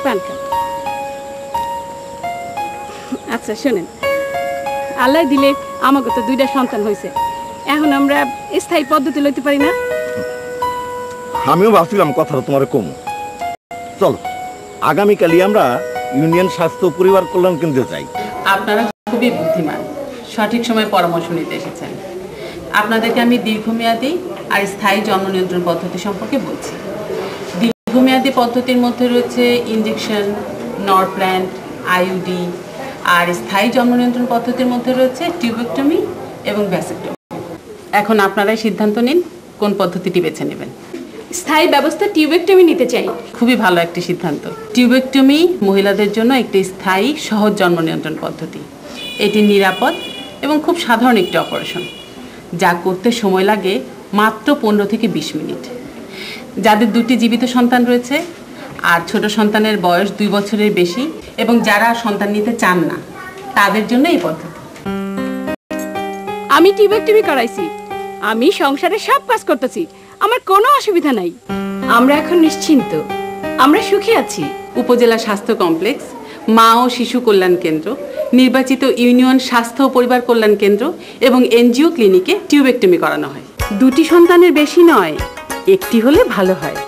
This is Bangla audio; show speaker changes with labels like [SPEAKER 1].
[SPEAKER 1] পান খান। আচ্ছা শোনেন, আল্লাহ দিলে আমাকে তো 2টা সন্তান হয়েছে, এখন আমরা স্থায়ী পদ্ধতি লইতে পারি না?
[SPEAKER 2] আমিও ভাবছিলাম কথাটা তোমার কম। চলো আগামীকালই আমরা ইউনিয়ন স্বাস্থ্য পরিবার কল্যাণ কেন্দ্রে যাই।
[SPEAKER 3] আপনারা খুবই বুদ্ধিমান, সঠিক সময়ে পরামর্শ নিতে এসেছেন। আপনাদেরকে আমি দীর্ঘমেয়াদী আর স্থায়ী জন্ম নিয়ন্ত্রণ পদ্ধতি সম্পর্কে বলছি। দীর্ঘমেয়াদী পদ্ধতির মধ্যে রয়েছে ইনজেকশন, নরপ্ল্যান্ট, আইইউডি, আর স্থায়ী জন্ম নিয়ন্ত্রণ পদ্ধতির মধ্যে রয়েছে টিউবেক্টমি এবং ভ্যাসেক্টমি। এখন আপনারাই সিদ্ধান্ত নিন কোন পদ্ধতিটি বেছে নেবেন।
[SPEAKER 1] স্থায়ী ব্যবস্থা টিউবেক্টমি নিতে চাই।
[SPEAKER 3] খুবই ভালো একটি সিদ্ধান্ত। টিউবেক্টমি মহিলাদের জন্য একটি স্থায়ী সহজ জন্ম নিয়ন্ত্রণ পদ্ধতি। এটি নিরাপদ এবং খুব সাধারণ একটি অপারেশন, যা করতে সময় লাগে মাত্র 15 থেকে 20 মিনিট। যাদের 2টি জীবিত সন্তান রয়েছে আর ছোট সন্তানের বয়স 2 বছরের বেশি এবং যারা সন্তান নিতে চান না, তাদের জন্য এই পদ্ধতি।
[SPEAKER 1] আমি টিউবেক্টমি করাইছি, আমি সংসারে সব কাজ করতেছি, আমার কোনো অসুবিধা নাই। আমরা এখন নিশ্চিন্ত, আমরা সুখী আছি।
[SPEAKER 3] উপজেলা স্বাস্থ্য কমপ্লেক্স, মা ও শিশু কল্যাণ কেন্দ্র, নির্বাচিত ইউনিয়ন স্বাস্থ্য ও পরিবার কল্যাণ কেন্দ্র এবং এনজিও ক্লিনিকে টিউবেক্টমি করানো হয়। 2টি সন্তানের বেশি নয়, একটি হলে ভালো হয়।